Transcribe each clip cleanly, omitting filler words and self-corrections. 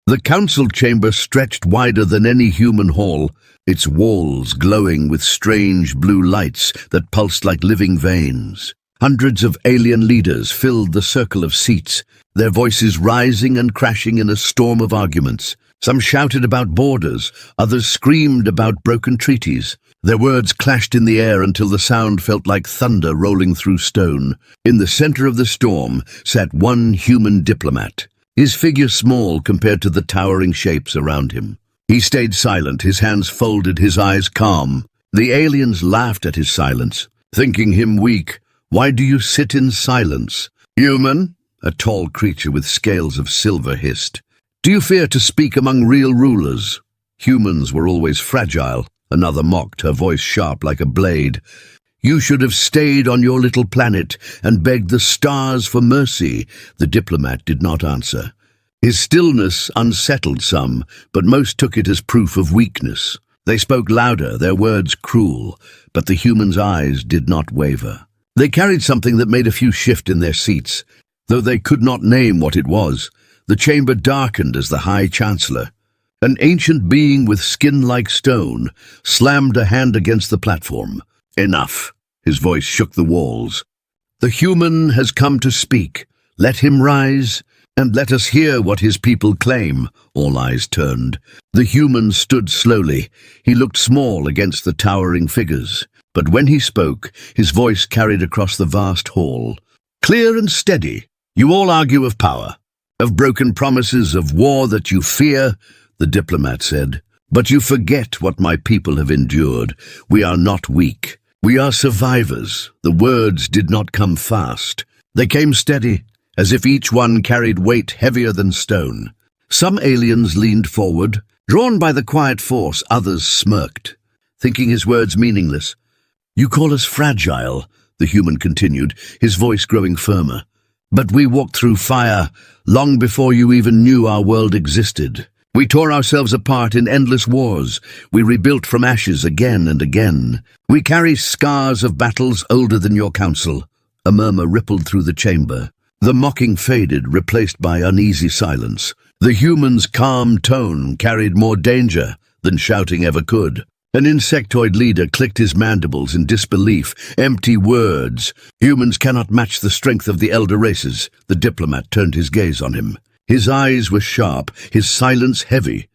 The council chamber stretched wider than any human hall, its walls glowing with strange blue lights that pulsed like living veins. Hundreds of alien leaders filled the circle of seats, their voices rising and crashing in a storm of arguments. Some shouted about borders, others screamed about broken treaties. Their words clashed in the air until the sound felt like thunder rolling through stone. In the center of the storm sat one human diplomat, his figure small compared to the towering shapes around him. He stayed silent, his hands folded, his eyes calm. The aliens laughed at his silence, thinking him weak. "Why do you sit in silence? Human?" A tall creature with scales of silver hissed. "Do you fear to speak among real rulers? Humans were always fragile," another mocked, her voice sharp like a blade. "You should have stayed on your little planet and begged the stars for mercy." The diplomat did not answer. His stillness unsettled some, but most took it as proof of weakness. They spoke louder, their words cruel, but the humans' eyes did not waver. They carried something that made a few shift in their seats. Though they could not name what it was, the chamber darkened as the High Chancellor, an ancient being with skin like stone, slammed a hand against the platform. "Enough." His voice shook the walls. "The human has come to speak. Let him rise, and let us hear what his people claim." All eyes turned. The human stood slowly. He looked small against the towering figures, but when he spoke, his voice carried across the vast hall. "Clear and steady. You all argue of power, of broken promises, of war that you fear," the diplomat said. "But you forget what my people have endured. We are not weak. We are survivors." The words did not come fast. They came steady, as if each one carried weight heavier than stone. Some aliens leaned forward, drawn by the quiet force. Others smirked, thinking his words meaningless. "You call us fragile," the human continued, his voice growing firmer. "But we walked through fire long before you even knew our world existed. We tore ourselves apart in endless wars. We rebuilt from ashes again and again. We carry scars of battles older than your council." A murmur rippled through the chamber. The mocking faded, replaced by uneasy silence. The human's calm tone carried more danger than shouting ever could. An insectoid leader clicked his mandibles in disbelief. "Empty words. Humans cannot match the strength of the elder races." The diplomat turned his gaze on him. His eyes were sharp, his silence heavy.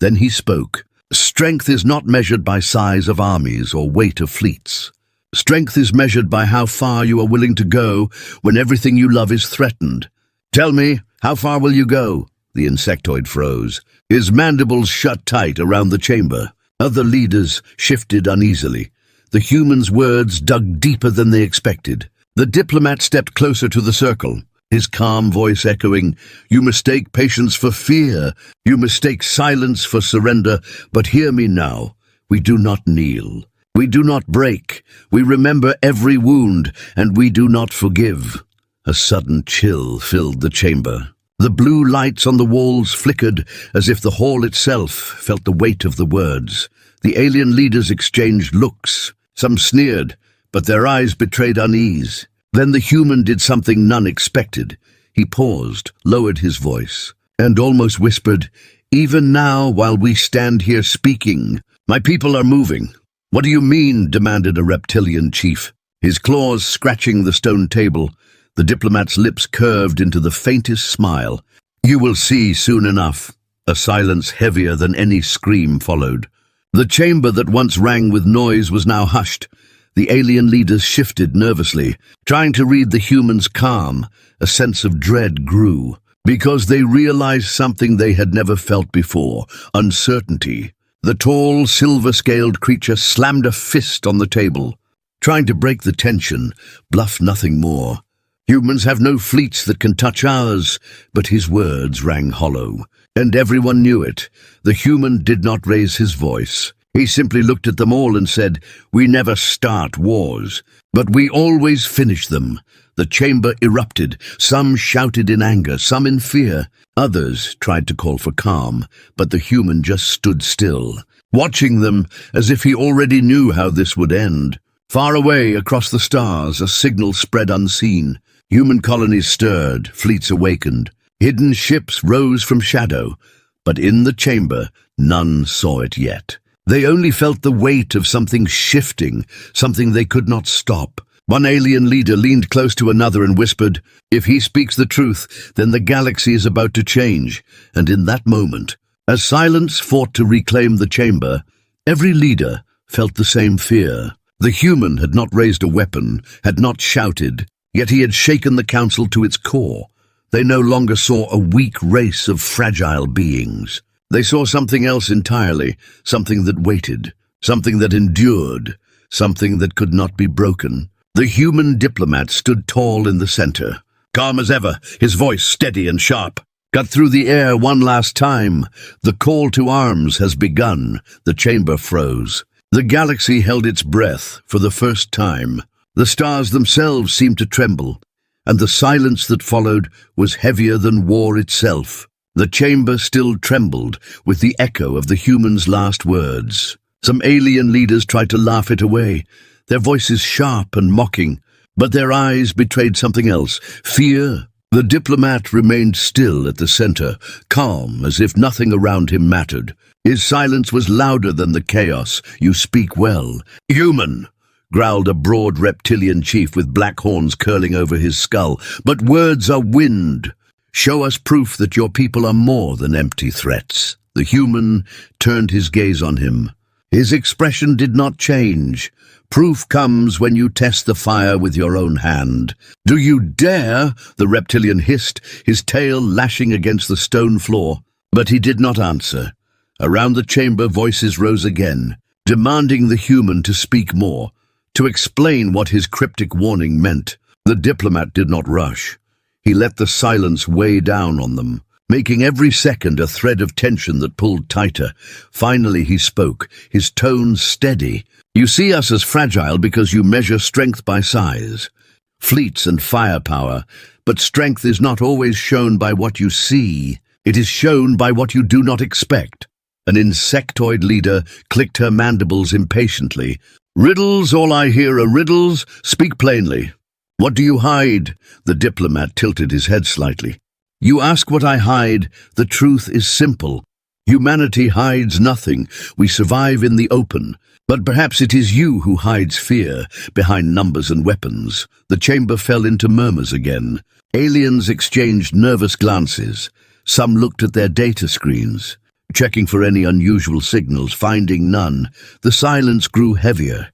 Then he spoke. "Strength is not measured by size of armies or weight of fleets. Strength is measured by how far you are willing to go when everything you love is threatened. Tell me, how far will you go?" The insectoid froze. His mandibles shut tight around the chamber. Other leaders shifted uneasily. The human's words dug deeper than they expected. The diplomat stepped closer to the circle, his calm voice echoing, "You mistake patience for fear. You mistake silence for surrender. But hear me now. We do not kneel. We do not break. We remember every wound, and we do not forgive." A sudden chill filled the chamber. The blue lights on the walls flickered as if the hall itself felt the weight of the words. The alien leaders exchanged looks. Some sneered, but their eyes betrayed unease. Then the human did something none expected. He paused, lowered his voice, and almost whispered, "Even now, while we stand here speaking, my people are moving." "What do you mean?" demanded a reptilian chief, his claws scratching the stone table. The diplomat's lips curved into the faintest smile. "You will see soon enough." A silence heavier than any scream followed. The chamber that once rang with noise was now hushed. The alien leaders shifted nervously, trying to read the human's calm. A sense of dread grew, because they realized something they had never felt before: uncertainty. The tall, silver-scaled creature slammed a fist on the table, trying to break the tension, bluff nothing more. "Humans have no fleets that can touch ours." But his words rang hollow, and everyone knew it. The human did not raise his voice. He simply looked at them all and said, "We never start wars, but we always finish them." The chamber erupted. Some shouted in anger, some in fear. Others tried to call for calm, but the human just stood still, watching them as if he already knew how this would end. Far away, across the stars, a signal spread unseen. Human colonies stirred, fleets awakened. Hidden ships rose from shadow. But in the chamber, none saw it yet. They only felt the weight of something shifting, something they could not stop. One alien leader leaned close to another and whispered, "If he speaks the truth, then the galaxy is about to change." And in that moment, as silence fought to reclaim the chamber, every leader felt the same fear. The human had not raised a weapon, had not shouted, yet he had shaken the council to its core. They no longer saw a weak race of fragile beings. They saw something else entirely, something that waited, something that endured, something that could not be broken. The human diplomat stood tall in the center, calm as ever, his voice steady and sharp. Cut through the air one last time. The call to arms has begun. The chamber froze. The galaxy held its breath for the first time. The stars themselves seemed to tremble, and the silence that followed was heavier than war itself. The chamber still trembled with the echo of the human's last words. Some alien leaders tried to laugh it away, their voices sharp and mocking, but their eyes betrayed something else, fear. The diplomat remained still at the center, calm as if nothing around him mattered. His silence was louder than the chaos. "You speak well." "Human," growled a broad reptilian chief with black horns curling over his skull, "but words are wind. Show us proof that your people are more than empty threats." The human turned his gaze on him. His expression did not change. "Proof comes when you test the fire with your own hand." "Do you dare?" the reptilian hissed, his tail lashing against the stone floor. But he did not answer. Around the chamber, voices rose again, demanding the human to speak more, to explain what his cryptic warning meant. The diplomat did not rush. He let the silence weigh down on them, making every second a thread of tension that pulled tighter. Finally he spoke, his tone steady. "You see us as fragile because you measure strength by size, fleets and firepower, but strength is not always shown by what you see. It is shown by what you do not expect." An insectoid leader clicked her mandibles impatiently. "Riddles, all I hear are riddles. Speak plainly. What do you hide?" The diplomat tilted his head slightly. "You ask what I hide. The truth is simple. Humanity hides nothing. We survive in the open. But perhaps it is you who hides fear behind numbers and weapons." The chamber fell into murmurs again. Aliens exchanged nervous glances. Some looked at their data screens, checking for any unusual signals, finding none. The silence grew heavier.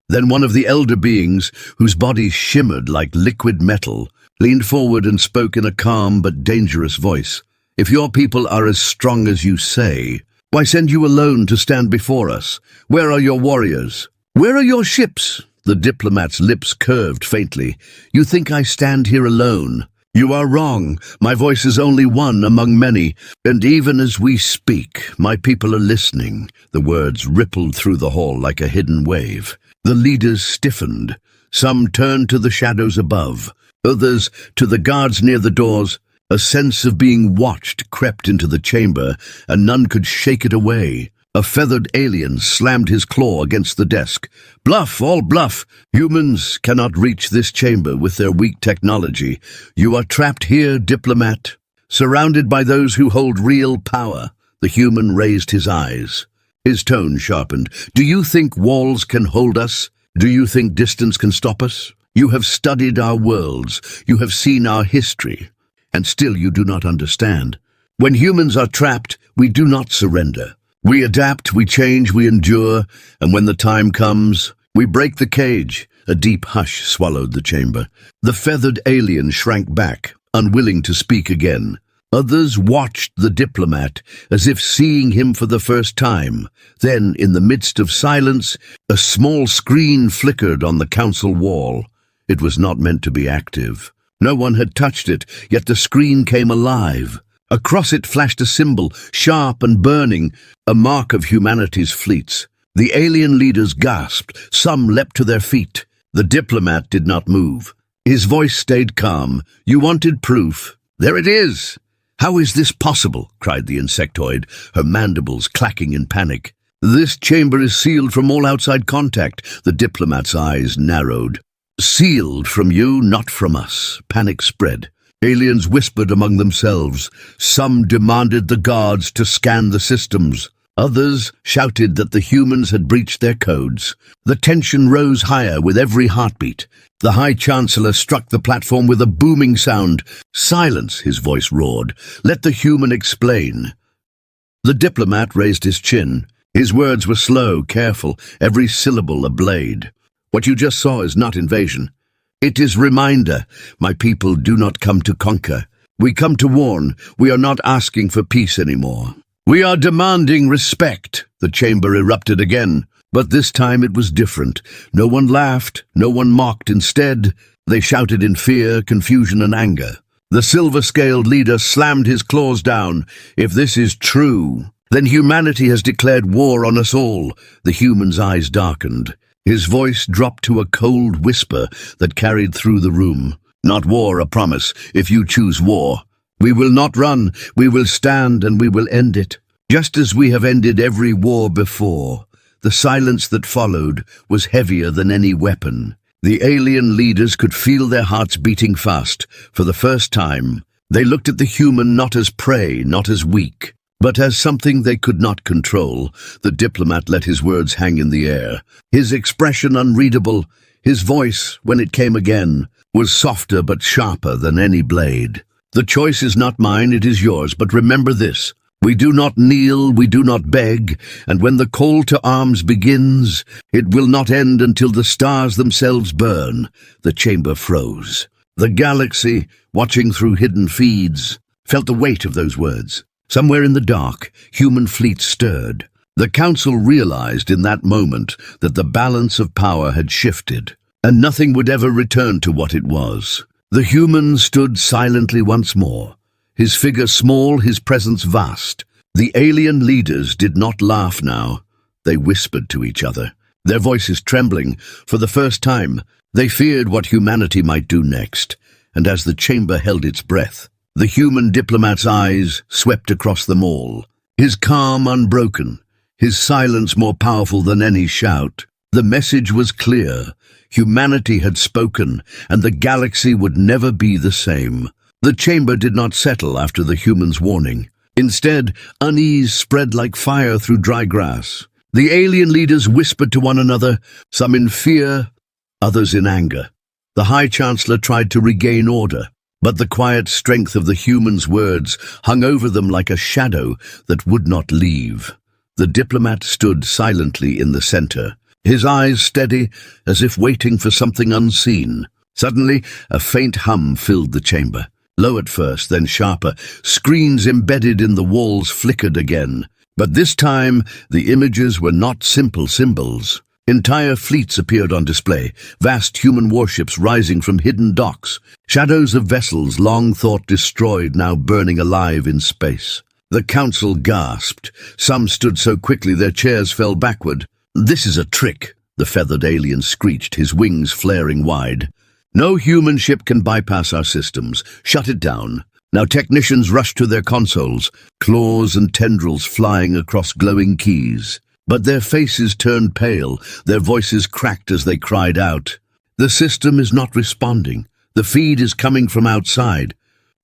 Then one of the elder beings, whose body shimmered like liquid metal, leaned forward and spoke in a calm but dangerous voice. "If your people are as strong as you say, why send you alone to stand before us? Where are your warriors? Where are your ships?" The diplomat's lips curved faintly. "You think I stand here alone? You are wrong. My voice is only one among many, and even as we speak, my people are listening." The words rippled through the hall like a hidden wave. The leaders stiffened. Some turned to the shadows above, others to the guards near the doors. A sense of being watched crept into the chamber, and none could shake it away. A feathered alien slammed his claw against the desk. "Bluff, all bluff! Humans cannot reach this chamber with their weak technology. You are trapped here, diplomat, surrounded by those who hold real power." The human raised his eyes. His tone sharpened. "Do you think walls can hold us? Do you think distance can stop us? You have studied our worlds. You have seen our history. And still you do not understand. When humans are trapped, we do not surrender. We adapt, we change, we endure, and when the time comes, we break the cage." A deep hush swallowed the chamber. The feathered alien shrank back, unwilling to speak again. Others watched the diplomat as if seeing him for the first time. Then, in the midst of silence, a small screen flickered on the council wall. It was not meant to be active. No one had touched it, yet the screen came alive. Across it flashed a symbol, sharp and burning, a mark of humanity's fleets. The alien leaders gasped. Some leapt to their feet. The diplomat did not move. His voice stayed calm. "You wanted proof. There it is." "How is this possible?" cried the insectoid, her mandibles clacking in panic. "This chamber is sealed from all outside contact." The diplomat's eyes narrowed. "Sealed from you, not from us." Panic spread. Aliens whispered among themselves. Some demanded the guards to scan the systems. Others shouted that the humans had breached their codes. The tension rose higher with every heartbeat. The High Chancellor struck the platform with a booming sound. "Silence," his voice roared. "Let the human explain." The diplomat raised his chin. His words were slow, careful, every syllable a blade. "What you just saw is not invasion. It is reminder. My people do not come to conquer. We come to warn. We are not asking for peace anymore. We are demanding respect." The chamber erupted again, but this time it was different. No one laughed, no one mocked. Instead, they shouted in fear, confusion, and anger. The silver-scaled leader slammed his claws down. "If this is true, then humanity has declared war on us all." The human's eyes darkened. His voice dropped to a cold whisper that carried through the room. "Not war, a promise. If you choose war, we will not run. We will stand and we will end it, just as we have ended every war before." The silence that followed was heavier than any weapon. The alien leaders could feel their hearts beating fast. For the first time, they looked at the human not as prey, not as weak, but as something they could not control. The diplomat let his words hang in the air, his expression unreadable. His voice, when it came again, was softer but sharper than any blade. "The choice is not mine, it is yours, but remember this. We do not kneel, we do not beg, and when the call to arms begins, it will not end until the stars themselves burn." The chamber froze. The galaxy, watching through hidden feeds, felt the weight of those words. Somewhere in the dark, human fleets stirred. The Council realized in that moment that the balance of power had shifted, and nothing would ever return to what it was. The human stood silently once more, his figure small, his presence vast. The alien leaders did not laugh now. They whispered to each other, their voices trembling. For the first time, they feared what humanity might do next, and as the chamber held its breath, the human diplomat's eyes swept across them all, his calm unbroken, his silence more powerful than any shout. The message was clear. Humanity had spoken, and the galaxy would never be the same. The chamber did not settle after the human's warning. Instead, unease spread like fire through dry grass. The alien leaders whispered to one another, some in fear, others in anger. The High Chancellor tried to regain order, but the quiet strength of the human's words hung over them like a shadow that would not leave. The diplomat stood silently in the center, his eyes steady, as if waiting for something unseen. Suddenly, a faint hum filled the chamber. Low at first, then sharper. Screens embedded in the walls flickered again. But this time, the images were not simple symbols. Entire fleets appeared on display, vast human warships rising from hidden docks, shadows of vessels long thought destroyed now burning alive in space. The council gasped. Some stood so quickly their chairs fell backward. "This is a trick," the feathered alien screeched, his wings flaring wide. "No human ship can bypass our systems. Shut it down." Now technicians rushed to their consoles, claws and tendrils flying across glowing keys. But their faces turned pale, their voices cracked as they cried out. "The system is not responding. The feed is coming from outside."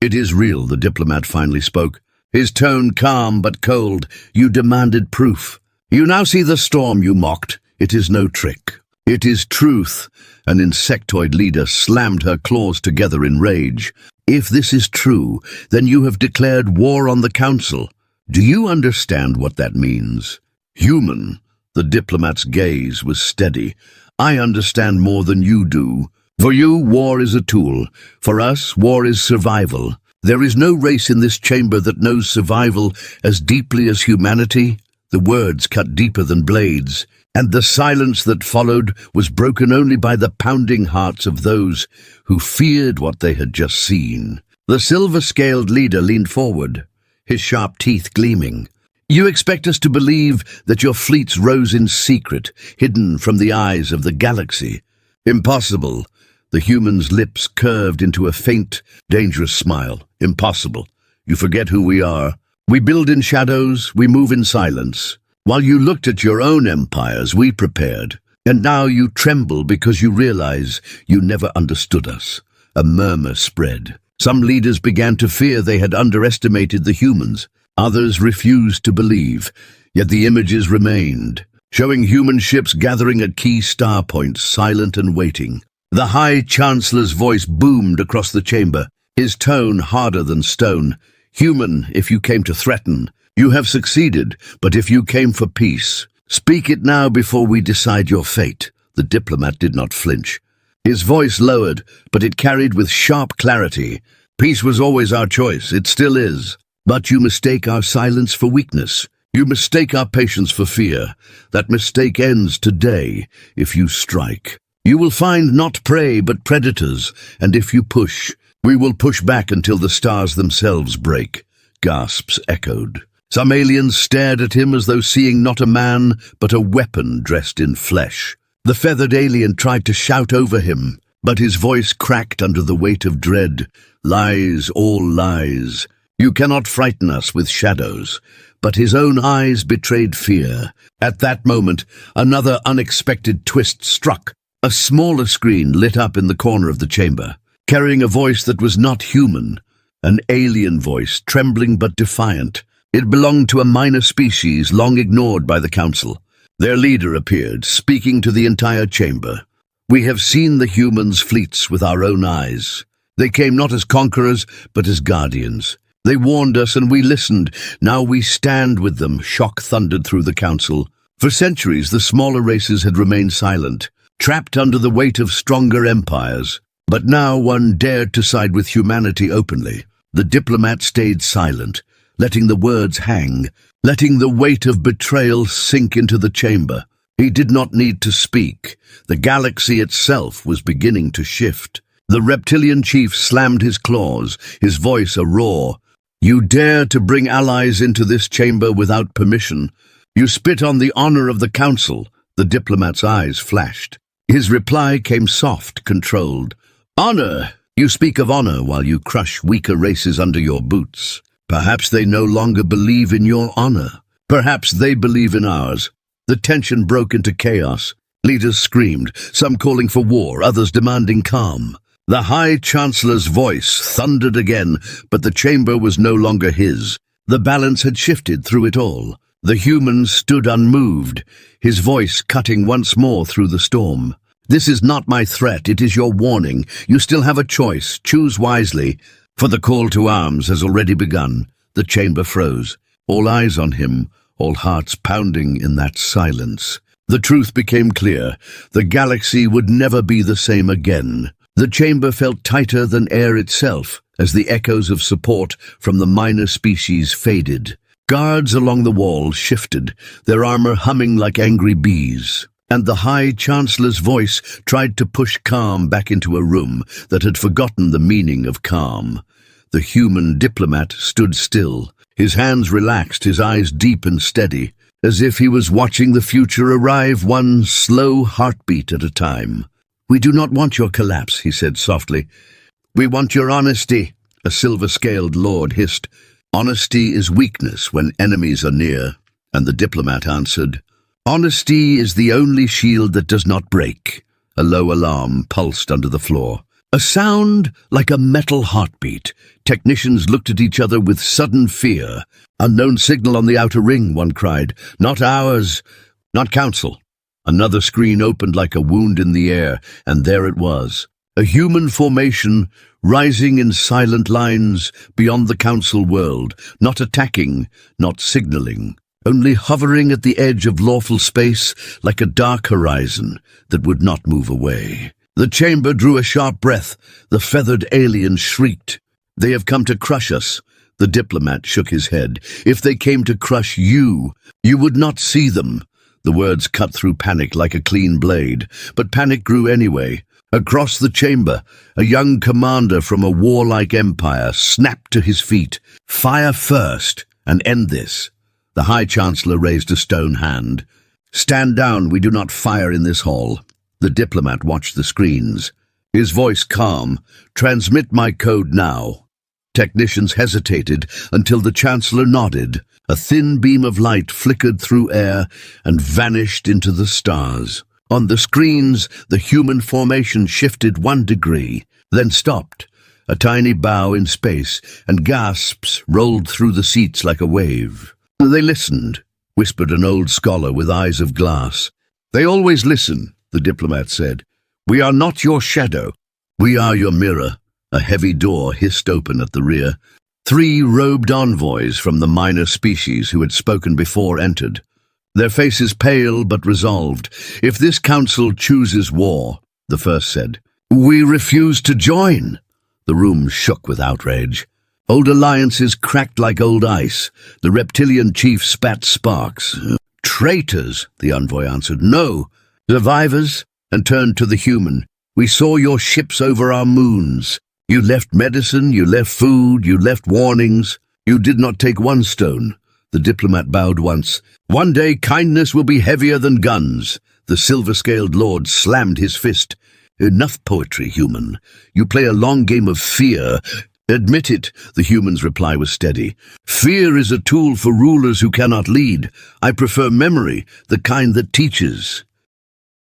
"It is real," the diplomat finally spoke, his tone calm but cold. "You demanded proof. You now see the storm you mocked. It is no trick. It is truth." An insectoid leader slammed her claws together in rage. "If this is true, then you have declared war on the Council. Do you understand what that means?" "Human," the diplomat's gaze was steady. "I understand more than you do. For you, war is a tool. For us, war is survival. There is no race in this chamber that knows survival as deeply as humanity." The words cut deeper than blades, and the silence that followed was broken only by the pounding hearts of those who feared what they had just seen. The silver-scaled leader leaned forward, his sharp teeth gleaming. "You expect us to believe that your fleets rose in secret, hidden from the eyes of the galaxy? Impossible." The human's lips curved into a faint, dangerous smile. "Impossible. You forget who we are. We build in shadows, we move in silence. While you looked at your own empires, we prepared. And now you tremble because you realize you never understood us." A murmur spread. Some leaders began to fear they had underestimated the humans. Others refused to believe, yet the images remained, showing human ships gathering at key star points, silent and waiting. The High Chancellor's voice boomed across the chamber, his tone harder than stone. "Human, if you came to threaten, you have succeeded, but if you came for peace, speak it now before we decide your fate." The diplomat did not flinch. His voice lowered, but it carried with sharp clarity. "Peace was always our choice, it still is. But you mistake our silence for weakness. You mistake our patience for fear. That mistake ends today if you strike. You will find not prey but predators, and if you push, we will push back until the stars themselves break." Gasps echoed. Some aliens stared at him as though seeing not a man, but a weapon dressed in flesh. The feathered alien tried to shout over him, but his voice cracked under the weight of dread. "Lies, all lies. You cannot frighten us with shadows." But his own eyes betrayed fear. At that moment, another unexpected twist struck. A smaller screen lit up in the corner of the chamber, carrying a voice that was not human, an alien voice, trembling but defiant. It belonged to a minor species long ignored by the Council. Their leader appeared, speaking to the entire chamber. "We have seen the humans' fleets with our own eyes. They came not as conquerors, but as guardians. They warned us and we listened. Now we stand with them," shock thundered through the Council. For centuries, the smaller races had remained silent, trapped under the weight of stronger empires. But now one dared to side with humanity openly. The diplomat stayed silent, letting the words hang, letting the weight of betrayal sink into the chamber. He did not need to speak. The galaxy itself was beginning to shift. The reptilian chief slammed his claws, his voice a roar. "You dare to bring allies into this chamber without permission. You spit on the honor of the Council." The diplomat's eyes flashed. His reply came soft, controlled. "Honor? You speak of honor while you crush weaker races under your boots. Perhaps they no longer believe in your honor. Perhaps they believe in ours." The tension broke into chaos. Leaders screamed, some calling for war, others demanding calm. The High Chancellor's voice thundered again, but the chamber was no longer his. The balance had shifted through it all. The human stood unmoved, his voice cutting once more through the storm. "This is not my threat, it is your warning. You still have a choice. Choose wisely, for the call to arms has already begun." The chamber froze, all eyes on him, all hearts pounding in that silence. The truth became clear. The galaxy would never be the same again. The chamber felt tighter than air itself as the echoes of support from the minor species faded. Guards along the wall shifted, their armor humming like angry bees. And the High Chancellor's voice tried to push calm back into a room that had forgotten the meaning of calm. The human diplomat stood still, his hands relaxed, his eyes deep and steady, as if he was watching the future arrive one slow heartbeat at a time. "We do not want your collapse," he said softly. "We want your honesty," a silver-scaled lord hissed. "Honesty is weakness when enemies are near," and the diplomat answered, "Honesty is the only shield that does not break." A low alarm pulsed under the floor. A sound like a metal heartbeat. Technicians looked at each other with sudden fear. "Unknown signal on the outer ring," one cried. "Not ours, not Council." Another screen opened like a wound in the air, and there it was. A human formation, rising in silent lines beyond the Council world, not attacking, not signaling, only hovering at the edge of lawful space like a dark horizon that would not move away. The chamber drew a sharp breath. The feathered alien shrieked. "They have come to crush us." The diplomat shook his head. "If they came to crush you, you would not see them." The words cut through panic like a clean blade, but panic grew anyway. Across the chamber, a young commander from a warlike empire snapped to his feet. "Fire first, and end this." The High Chancellor raised a stone hand. "Stand down, we do not fire in this hall." The diplomat watched the screens, his voice calm. "Transmit my code now." Technicians hesitated until the Chancellor nodded. A thin beam of light flickered through air and vanished into the stars. On the screens, the human formation shifted 1 degree, then stopped. a tiny bow in space, and gasps rolled through the seats like a wave. They listened, whispered an old scholar with eyes of glass. They always listen, the diplomat said. We are not your shadow. We are your mirror. A heavy door hissed open at the rear. 3 robed envoys from the minor species who had spoken before entered. Their faces pale but resolved. If this council chooses war, the first said, we refuse to join. The room shook with outrage. Old alliances cracked like old ice. The reptilian chief spat sparks. Traitors, the envoy answered. No, survivors, and turned to the human. We saw your ships over our moons. You left medicine, you left food, you left warnings. You did not take one stone. The diplomat bowed once. One day kindness will be heavier than guns. The silver-scaled lord slammed his fist. Enough poetry, human. You play a long game of fear. Admit it, the human's reply was steady. Fear is a tool for rulers who cannot lead. I prefer memory, the kind that teaches.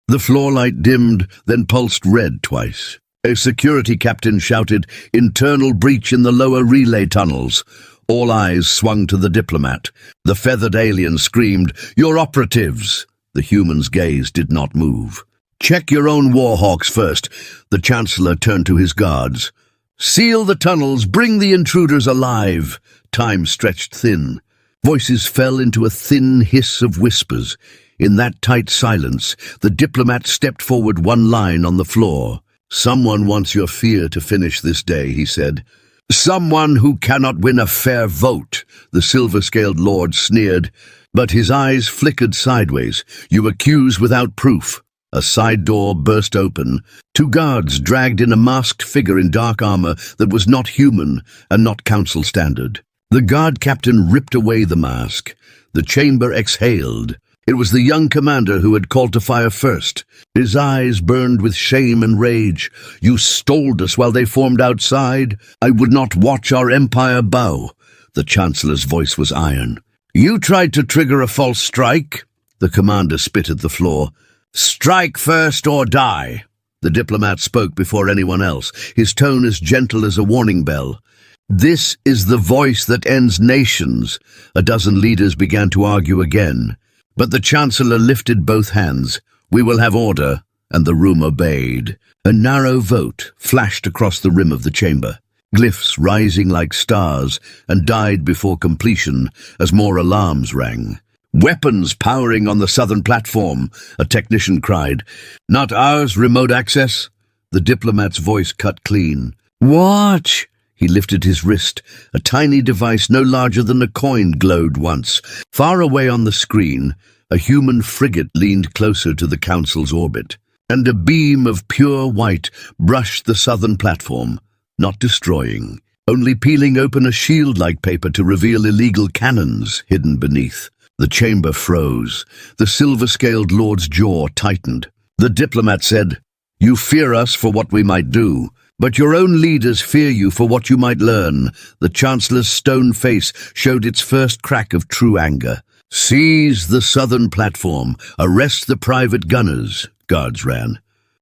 The floor light dimmed, then pulsed red twice. A security captain shouted, internal breach in the lower relay tunnels. All eyes swung to the diplomat. The feathered alien screamed, your operatives. The human's gaze did not move. Check your own warhawks first. The chancellor turned to his guards. Seal the tunnels, bring the intruders alive. Time stretched thin. Voices fell into a thin hiss of whispers. In that tight silence, the diplomat stepped forward 1 line on the floor. Someone wants your fear to finish this day, he said. Someone who cannot win a fair vote, the silver-scaled lord sneered, but his eyes flickered sideways. You accuse without proof. A side door burst open. 2 guards dragged in a masked figure in dark armor that was not human and not council standard. The guard captain ripped away the mask. The chamber exhaled. It was the young commander who had called to fire first. His eyes burned with shame and rage. You stole us while they formed outside. I would not watch our empire bow. The chancellor's voice was iron. You tried to trigger a false strike. The commander spit at the floor. Strike first or die. The diplomat spoke before anyone else, his tone as gentle as a warning bell. This is the voice that ends nations. A dozen leaders began to argue again. But the chancellor lifted both hands. We will have order, and the room obeyed. A narrow vote flashed across the rim of the chamber, glyphs rising like stars, and died before completion as more alarms rang. Weapons powering on the southern platform, a technician cried. Not ours, remote access? The diplomat's voice cut clean. Watch! He lifted his wrist. A tiny device no larger than a coin glowed once. Far away on the screen, a human frigate leaned closer to the council's orbit, and a beam of pure white brushed the southern platform, not destroying, only peeling open a shield-like paper to reveal illegal cannons hidden beneath. The chamber froze. The silver-scaled lord's jaw tightened. The diplomat said, You fear us for what we might do, but your own leaders fear you for what you might learn. The chancellor's stone face showed its first crack of true anger. Seize the southern platform. Arrest the private gunners. Guards ran.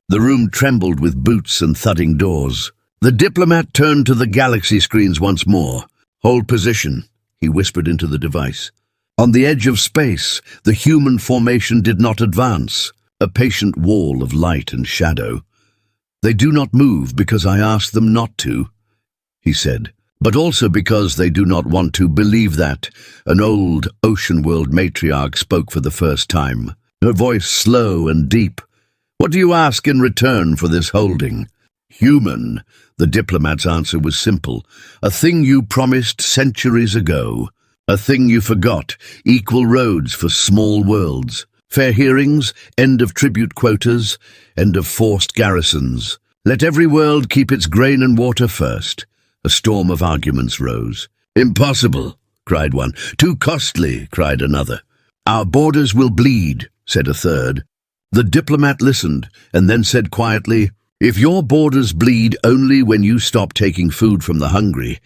The room trembled with boots and thudding doors. The diplomat turned to the galaxy screens once more. Hold position, he whispered into the device. On the edge of space, the human formation did not advance, a patient wall of light and shadow. They do not move because I asked them not to, he said, but also because they do not want to believe that. An old ocean world matriarch spoke for the first time, her voice slow and deep. What do you ask in return for this holding? Human, the diplomat's answer was simple. A thing you promised centuries ago. A thing you forgot, equal roads for small worlds. Fair hearings, end of tribute quotas, end of forced garrisons. Let every world keep its grain and water first. A storm of arguments rose. Impossible, cried one. Too costly, cried another. Our borders will bleed, said a third. The diplomat listened, and then said quietly, If your borders bleed only when you stop taking food from the hungry,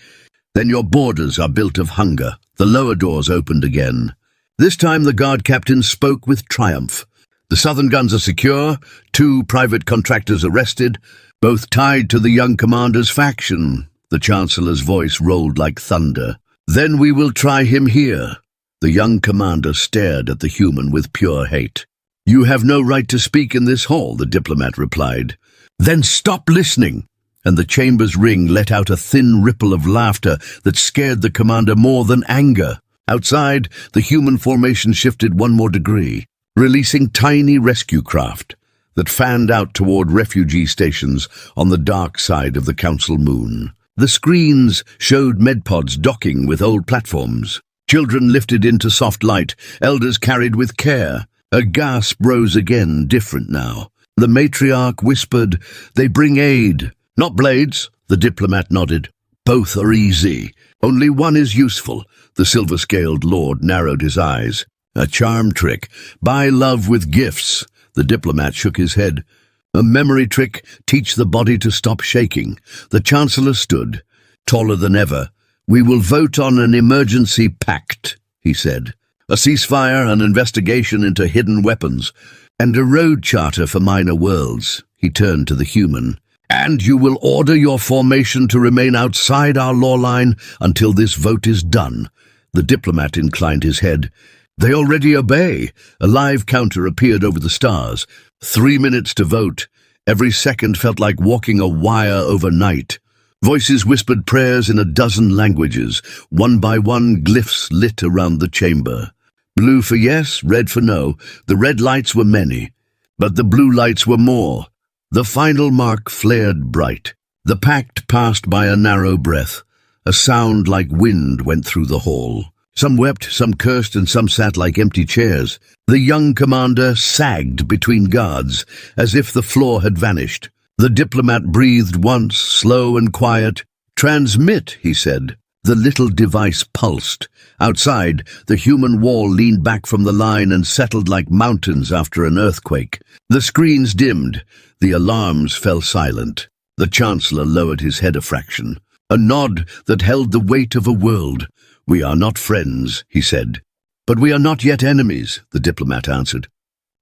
then your borders are built of hunger. The lower doors opened again. This time the guard captain spoke with triumph. The southern guns are secure, 2 private contractors arrested, both tied to the young commander's faction. The Chancellor's voice rolled like thunder. "Then we will try him here." The young commander stared at the human with pure hate. "You have no right to speak in this hall," the diplomat replied. "Then stop listening." And the chamber's ring let out a thin ripple of laughter that scared the commander more than anger. Outside, the human formation shifted one more degree, releasing tiny rescue craft that fanned out toward refugee stations on the dark side of the council moon. The screens showed medpods docking with old platforms. Children lifted into soft light, elders carried with care. A gasp rose again, different now. The matriarch whispered, "They bring aid." "Not blades," the diplomat nodded. "Both are easy. Only one is useful." The silver-scaled lord narrowed his eyes. "A charm trick. Buy love with gifts." The diplomat shook his head. "A memory trick. Teach the body to stop shaking." The Chancellor stood, taller than ever. "We will vote on an emergency pact," he said. "A ceasefire, an investigation into hidden weapons, and a road charter for minor worlds." He turned to the human. "And you will order your formation to remain outside our law line until this vote is done." The diplomat inclined his head. "They already obey." A live counter appeared over the stars. 3 minutes to vote. Every second felt like walking a wire overnight. Voices whispered prayers in a dozen languages. One by one, glyphs lit around the chamber. Blue for yes, red for no. The red lights were many, but the blue lights were more. The final mark flared bright. The pact passed by a narrow breath. A sound like wind went through the hall. Some wept, some cursed, and some sat like empty chairs. The young commander sagged between guards, as if the floor had vanished. The diplomat breathed once, slow and quiet. "Transmit," he said. The little device pulsed. Outside, the human wall leaned back from the line and settled like mountains after an earthquake. The screens dimmed. The alarms fell silent. The Chancellor lowered his head a fraction. A nod that held the weight of a world. "We are not friends," he said. "But we are not yet enemies," the diplomat answered.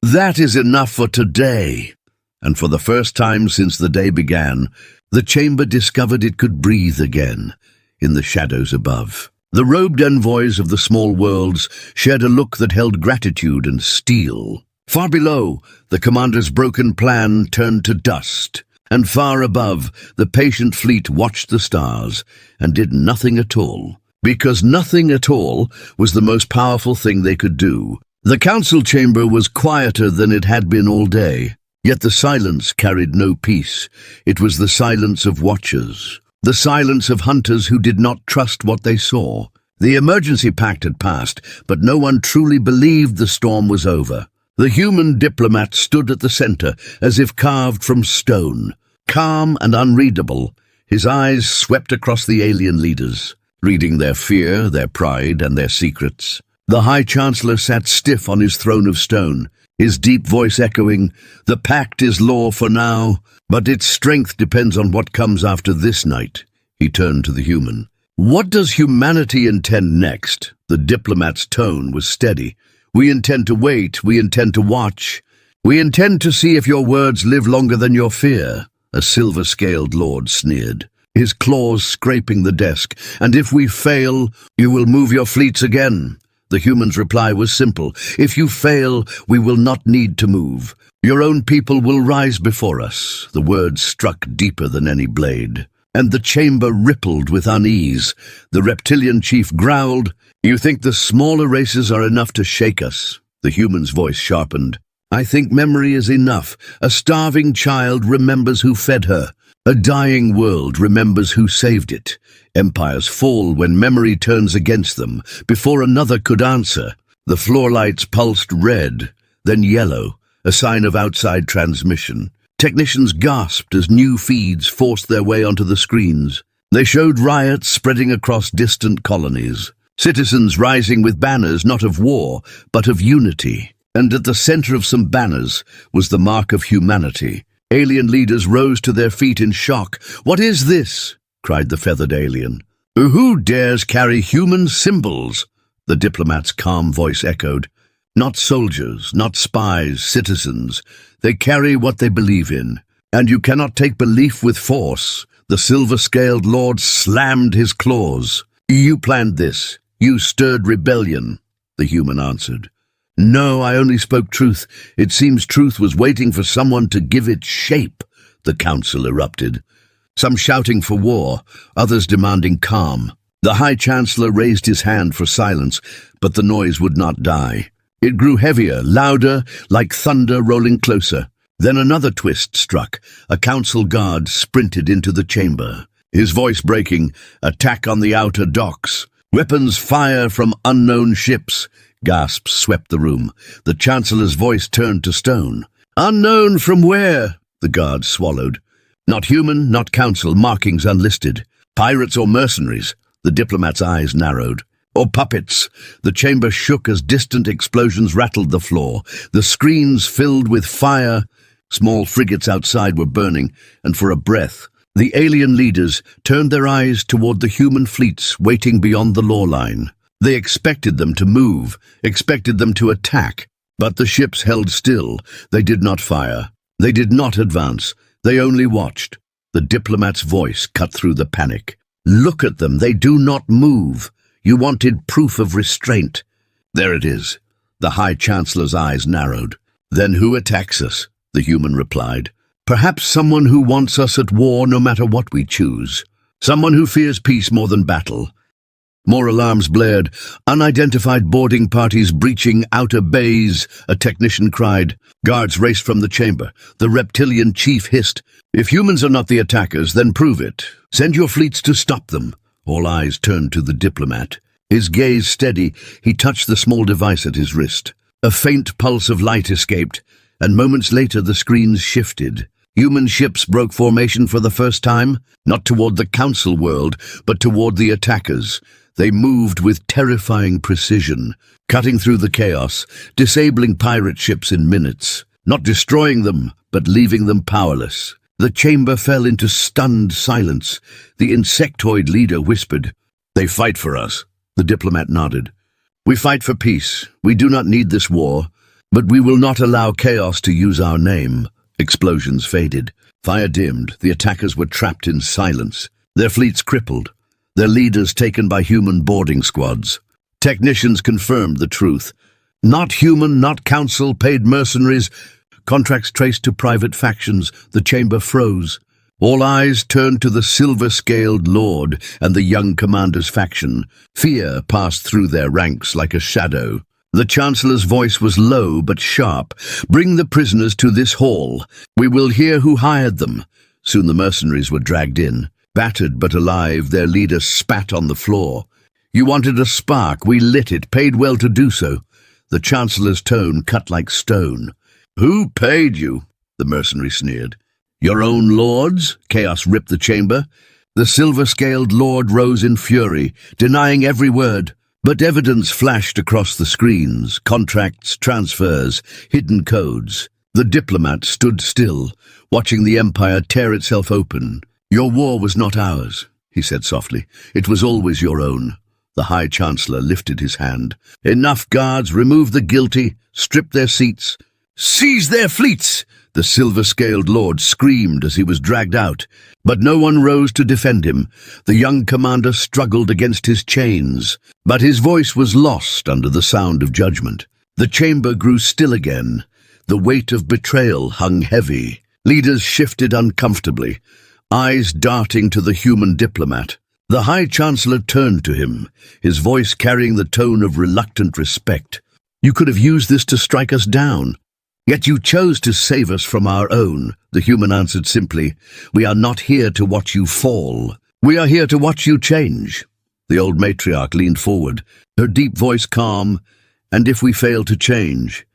"That is enough for today." And for the first time since the day began, the chamber discovered it could breathe again. In the shadows above, the robed envoys of the small worlds shared a look that held gratitude and steel. Far below, the commander's broken plan turned to dust. And far above, the patient fleet watched the stars and did nothing at all. Because nothing at all was the most powerful thing they could do. The council chamber was quieter than it had been all day. Yet the silence carried no peace. It was the silence of watchers. The silence of hunters who did not trust what they saw. The emergency pact had passed, but no one truly believed the storm was over. The human diplomat stood at the center, as if carved from stone. Calm and unreadable, his eyes swept across the alien leaders, reading their fear, their pride, and their secrets. The High Chancellor sat stiff on his throne of stone, his deep voice echoing, "The pact is law for now, but its strength depends on what comes after this night." He turned to the human. "What does humanity intend next?" The diplomat's tone was steady. "We intend to wait. We intend to watch. We intend to see if your words live longer than your fear." A silver-scaled lord sneered, his claws scraping the desk. "And if we fail, you will move your fleets again." The human's reply was simple. "If you fail, we will not need to move. Your own people will rise before us." The words struck deeper than any blade, and the chamber rippled with unease. The reptilian chief growled, "You think the smaller races are enough to shake us?" The human's voice sharpened. "I think memory is enough. A starving child remembers who fed her. A dying world remembers who saved it. Empires fall when memory turns against them, before another could answer." The floor lights pulsed red, then yellow, a sign of outside transmission. Technicians gasped as new feeds forced their way onto the screens. They showed riots spreading across distant colonies, citizens rising with banners not of war, but of unity. And at the center of some banners was the mark of humanity. Alien leaders rose to their feet in shock. "What is this?" cried the feathered alien. "Who dares carry human symbols?" The diplomat's calm voice echoed. "Not soldiers, not spies, citizens. They carry what they believe in. And you cannot take belief with force." The silver-scaled lord slammed his claws. "You planned this. You stirred rebellion," the human answered. "No, I only spoke truth. It seems truth was waiting for someone to give it shape," the council erupted. Some shouting for war, others demanding calm. The High Chancellor raised his hand for silence, but the noise would not die. It grew heavier, louder, like thunder rolling closer. Then another twist struck. A council guard sprinted into the chamber. His voice breaking, "Attack on the outer docks. Weapons fire from unknown ships." Gasps swept the room. The Chancellor's voice turned to stone. "Unknown from where?" The guard swallowed. "Not human, not council, markings unlisted. Pirates or mercenaries?" The diplomat's eyes narrowed. "Or puppets?" The chamber shook as distant explosions rattled the floor. The screens filled with fire. Small frigates outside were burning, and for a breath, the alien leaders turned their eyes toward the human fleets waiting beyond the law line. They expected them to move, expected them to attack, but the ships held still. They did not fire. They did not advance. They only watched. The diplomat's voice cut through the panic. "Look at them. They do not move. You wanted proof of restraint." "There it is." The High Chancellor's eyes narrowed. "Then who attacks us?" The human replied. "Perhaps someone who wants us at war no matter what we choose. Someone who fears peace more than battle." More alarms blared. "Unidentified boarding parties breaching outer bays," a technician cried. Guards raced from the chamber. The reptilian chief hissed, "If humans are not the attackers, then prove it. Send your fleets to stop them." All eyes turned to the diplomat. His gaze steady, he touched the small device at his wrist. A faint pulse of light escaped, and moments later the screens shifted. Human ships broke formation for the first time, not toward the council world, but toward the attackers. They moved with terrifying precision, cutting through the chaos, disabling pirate ships in minutes, not destroying them, but leaving them powerless. The chamber fell into stunned silence. The insectoid leader whispered, "They fight for us." The diplomat nodded. "We fight for peace. We do not need this war. But we will not allow chaos to use our name." Explosions faded. Fire dimmed. The attackers were trapped in silence. Their fleets crippled. Their leaders taken by human boarding squads. Technicians confirmed the truth. Not human, not council, paid mercenaries. Contracts traced to private factions. The chamber froze. All eyes turned to the silver-scaled lord and the young commander's faction. Fear passed through their ranks like a shadow. The Chancellor's voice was low but sharp. "Bring the prisoners to this hall. We will hear who hired them." Soon the mercenaries were dragged in. Battered but alive, their leader spat on the floor. "You wanted a spark. We lit it, paid well to do so." The Chancellor's tone cut like stone. "Who paid you?" the mercenary sneered. "Your own lords?" Chaos ripped the chamber. The silver-scaled lord rose in fury, denying every word. But evidence flashed across the screens, contracts, transfers, hidden codes. The diplomat stood still, watching the empire tear itself open. "Your war was not ours," he said softly. "It was always your own." The High Chancellor lifted his hand. "Enough, guards. Remove the guilty. Strip their seats. Seize their fleets!" The silver-scaled lord screamed as he was dragged out. But no one rose to defend him. The young commander struggled against his chains, but his voice was lost under the sound of judgment. The chamber grew still again. The weight of betrayal hung heavy. Leaders shifted uncomfortably, eyes darting to the human diplomat. The High Chancellor turned to him, his voice carrying the tone of reluctant respect. "You could have used this to strike us down. Yet you chose to save us from our own," the human answered simply. "We are not here to watch you fall. We are here to watch you change." The old matriarch leaned forward, her deep voice calm. "And if we fail to change?"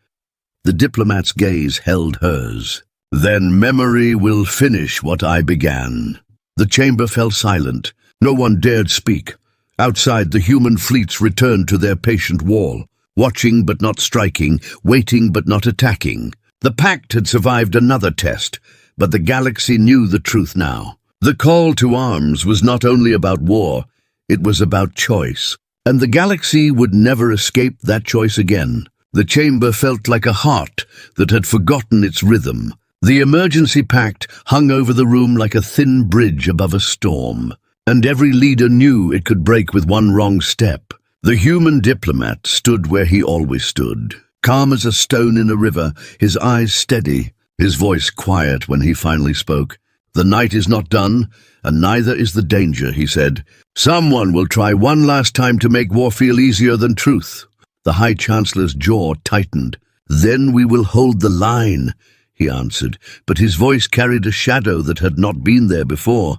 The diplomat's gaze held hers. "Then memory will finish what I began." The chamber fell silent. No one dared speak. Outside, the human fleets returned to their patient wall. Watching but not striking, waiting but not attacking. The pact had survived another test, but the galaxy knew the truth now. The call to arms was not only about war, it was about choice. And the galaxy would never escape that choice again. The chamber felt like a heart that had forgotten its rhythm. The emergency pact hung over the room like a thin bridge above a storm, and every leader knew it could break with one wrong step. The human diplomat stood where he always stood, calm as a stone in a river, his eyes steady, his voice quiet when he finally spoke. "The night is not done, and neither is the danger," he said. "Someone will try one last time to make war feel easier than truth." The High Chancellor's jaw tightened. "Then we will hold the line," he answered, but his voice carried a shadow that had not been there before.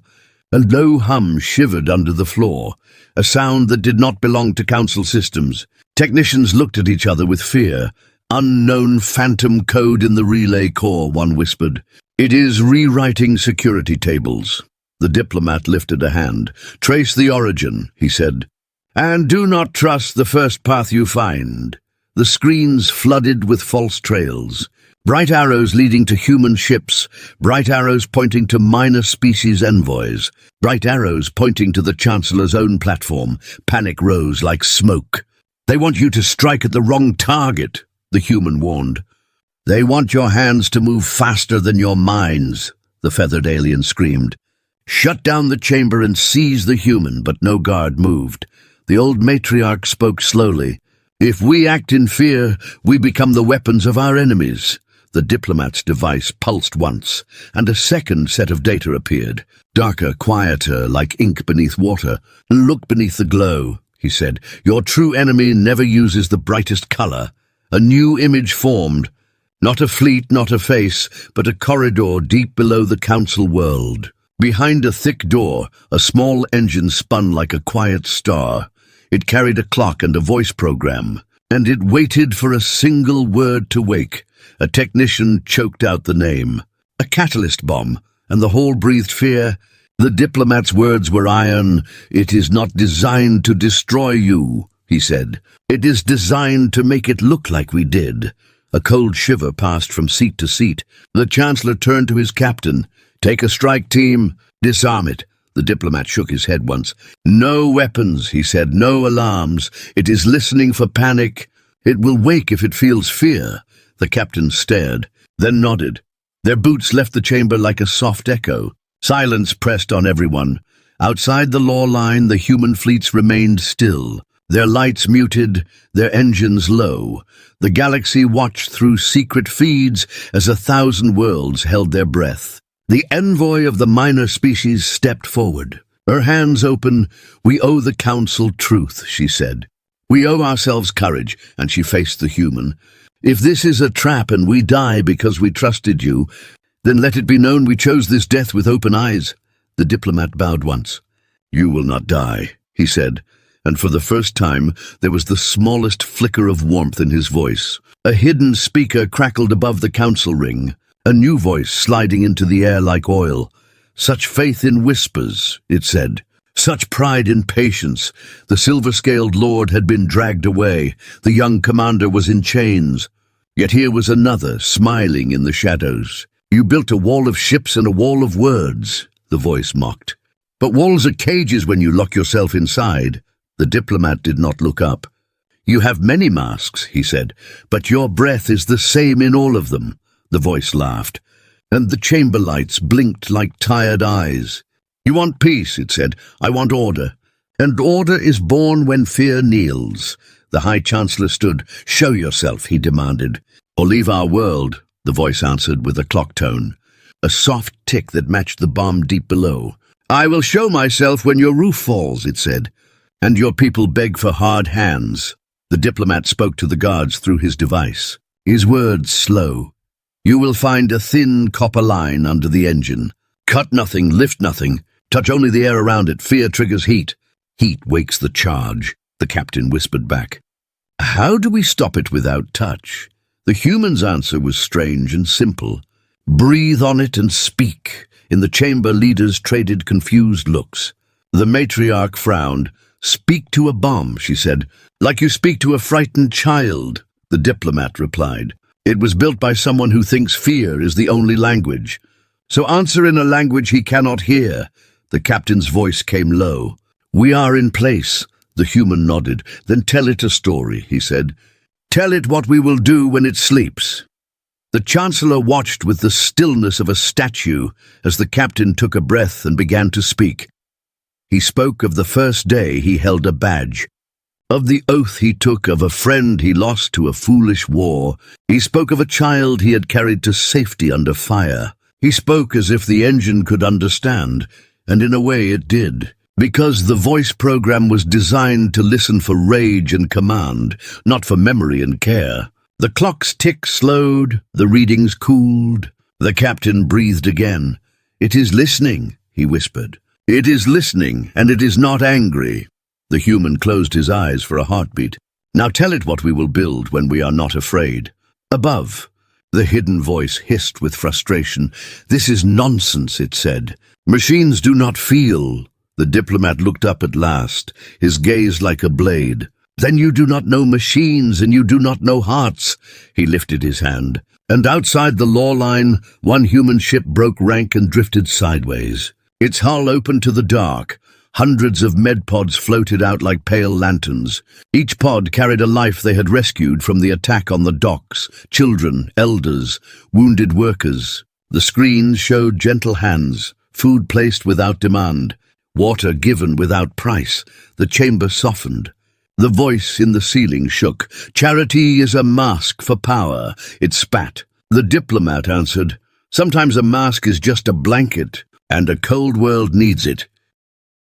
A low hum shivered under the floor, a sound that did not belong to council systems. Technicians looked at each other with fear. "Unknown phantom code in the relay core," one whispered. "It is rewriting security tables." The diplomat lifted a hand. "Trace the origin," he said. "And do not trust the first path you find." The screens flooded with false trails. Bright arrows leading to human ships, bright arrows pointing to minor species envoys, bright arrows pointing to the Chancellor's own platform. Panic rose like smoke. "They want you to strike at the wrong target," the human warned. "They want your hands to move faster than your minds," the feathered alien screamed. "Shut down the chamber and seize the human," but no guard moved. The old matriarch spoke slowly. "If we act in fear, we become the weapons of our enemies." The diplomat's device pulsed once, and a second set of data appeared, darker, quieter, like ink beneath water. "Look beneath the glow," he said. "Your true enemy never uses the brightest color." A new image formed. Not a fleet, not a face, but a corridor deep below the council world. Behind a thick door, a small engine spun like a quiet star. It carried a clock and a voice program, and it waited for a single word to wake. A technician choked out the name. "A catalyst bomb," and the hall breathed fear. The diplomat's words were iron. "It is not designed to destroy you," he said. "It is designed to make it look like we did." A cold shiver passed from seat to seat. The Chancellor turned to his captain. "Take a strike team. Disarm it." The diplomat shook his head once. "No weapons," he said. "No alarms. It is listening for panic. It will wake if it feels fear." The captain stared, then nodded. Their boots left the chamber like a soft echo. Silence pressed on everyone. Outside the law line, the human fleets remained still, their lights muted, their engines low. The galaxy watched through secret feeds as 1,000 worlds held their breath. The envoy of the minor species stepped forward. Her hands open. "We owe the council truth," she said. "We owe ourselves courage," and she faced the human. "If this is a trap and we die because we trusted you, then let it be known we chose this death with open eyes." The diplomat bowed once. "You will not die," he said, and for the first time there was the smallest flicker of warmth in his voice. A hidden speaker crackled above the council ring, a new voice sliding into the air like oil. "Such faith in whispers," it said. "Such pride in patience." The silver-scaled lord had been dragged away. The young commander was in chains. Yet here was another, smiling in the shadows. "You built a wall of ships and a wall of words," the voice mocked. "But walls are cages when you lock yourself inside." The diplomat did not look up. "You have many masks," he said, "but your breath is the same in all of them." The voice laughed, and the chamber lights blinked like tired eyes. "You want peace," it said. "I want order. And order is born when fear kneels." The High Chancellor stood. "Show yourself," he demanded. "Or leave our world," the voice answered with a clock tone, a soft tick that matched the bomb deep below. "I will show myself when your roof falls," it said, "and your people beg for hard hands." The diplomat spoke to the guards through his device, his words slow. "You will find a thin copper line under the engine. Cut nothing, lift nothing. Touch only the air around it. Fear triggers heat. Heat wakes the charge," the captain whispered back. "How do we stop it without touch?" The human's answer was strange and simple. "Breathe on it and speak." In the chamber, leaders traded confused looks. The matriarch frowned. "Speak to a bomb," she said. "Like you speak to a frightened child," the diplomat replied. "It was built by someone who thinks fear is the only language. So answer in a language he cannot hear." The captain's voice came low. "We are in place." The human nodded. "Then tell it a story," he said. "Tell it what we will do when it sleeps." The Chancellor watched with the stillness of a statue as the captain took a breath and began to speak. He spoke of the first day he held a badge, of the oath he took, of a friend he lost to a foolish war. He spoke of a child he had carried to safety under fire. He spoke as if the engine could understand, and in a way it did, because the voice program was designed to listen for rage and command, not for memory and care. The clock's tick slowed, the readings cooled. The captain breathed again. "It is listening," he whispered. "It is listening, and it is not angry." The human closed his eyes for a heartbeat. "Now tell it what we will build when we are not afraid." Above, the hidden voice hissed with frustration. "This is nonsense," it said. "Machines do not feel." The diplomat looked up at last, his gaze like a blade. "Then you do not know machines, and you do not know hearts." He lifted his hand. And outside the law line, one human ship broke rank and drifted sideways. Its hull opened to the dark. Hundreds of medpods floated out like pale lanterns. Each pod carried a life they had rescued from the attack on the docks: children, elders, wounded workers. The screens showed gentle hands, food placed without demand, water given without price. The chamber softened. The voice in the ceiling shook. "Charity is a mask for power," it spat. The diplomat answered, "Sometimes a mask is just a blanket, and a cold world needs it."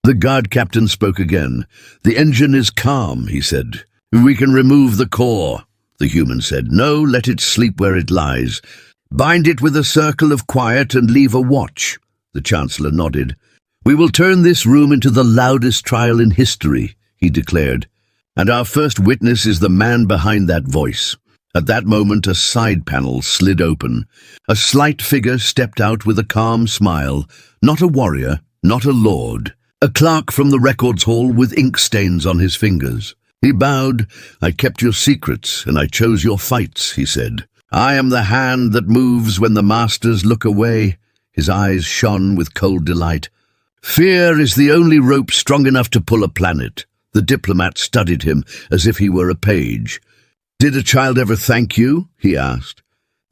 The guard captain spoke again. "The engine is calm," he said. "We can remove the core." The human said, "No, let it sleep where it lies. Bind it with a circle of quiet and leave a watch." The Chancellor nodded. "We will turn this room into the loudest trial in history," he declared. "And our first witness is the man behind that voice." At that moment, a side panel slid open. A slight figure stepped out with a calm smile. Not a warrior, not a lord. A clerk from the records hall with ink stains on his fingers. He bowed. "I kept your secrets, and I chose your fights," he said. "I am the hand that moves when the masters look away." His eyes shone with cold delight. "Fear is the only rope strong enough to pull a planet." The diplomat studied him as if he were a page. "Did a child ever thank you?" he asked.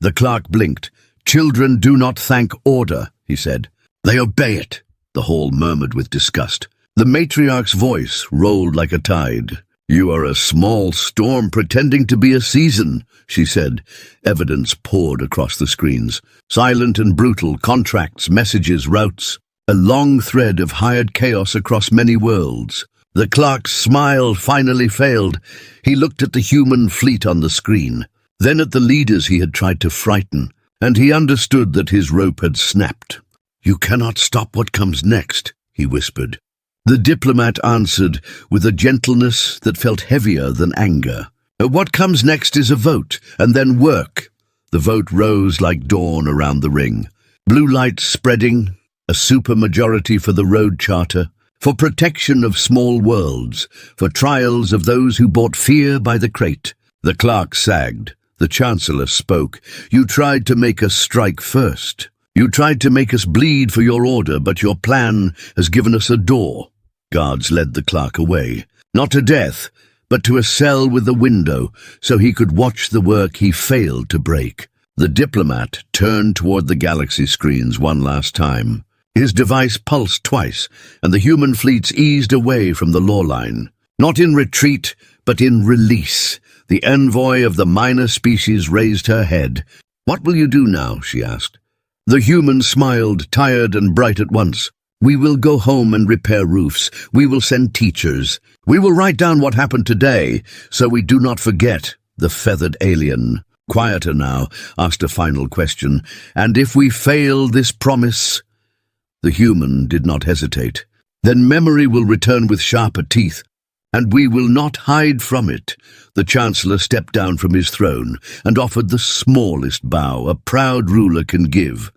The clerk blinked. "Children do not thank order," he said. "They obey it," the hall murmured with disgust. The matriarch's voice rolled like a tide. "You are a small storm pretending to be a season," she said. Evidence poured across the screens. Silent and brutal, contracts, messages, routes. A long thread of hired chaos across many worlds. The clerk's smile finally failed. He looked at the human fleet on the screen, then at the leaders he had tried to frighten, and he understood that his rope had snapped. "You cannot stop what comes next," he whispered. The diplomat answered with a gentleness that felt heavier than anger. "What comes next is a vote, and then work." The vote rose like dawn around the ring. Blue light spreading, a supermajority for the road charter, for protection of small worlds, for trials of those who bought fear by the crate. The clerk sagged. The Chancellor spoke. "You tried to make us strike first. You tried to make us bleed for your order, but your plan has given us a door." Guards led the clerk away, not to death, but to a cell with a window, so he could watch the work he failed to break. The diplomat turned toward the galaxy screens one last time. His device pulsed twice, and the human fleets eased away from the law line. Not in retreat, but in release. The envoy of the minor species raised her head. "What will you do now?" she asked. The human smiled, tired and bright at once. "We will go home and repair roofs. We will send teachers. We will write down what happened today, so we do not forget." The feathered alien, quieter now, asked a final question. "And if we fail this promise?" The human did not hesitate. "Then memory will return with sharper teeth, and we will not hide from it." The Chancellor stepped down from his throne and offered the smallest bow a proud ruler can give.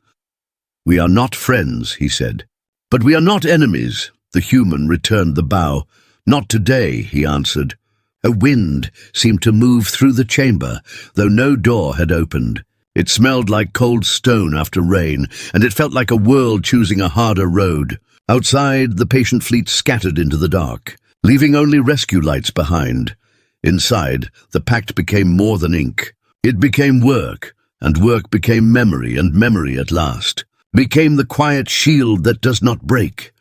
"We are not friends," he said, "but we are not enemies." The human returned the bow. "Not today," he answered. A wind seemed to move through the chamber, though no door had opened. It smelled like cold stone after rain, and it felt like a world choosing a harder road. Outside, the patient fleet scattered into the dark, leaving only rescue lights behind. Inside, the pact became more than ink. It became work, And work became memory, and memory at last became the quiet shield that does not break.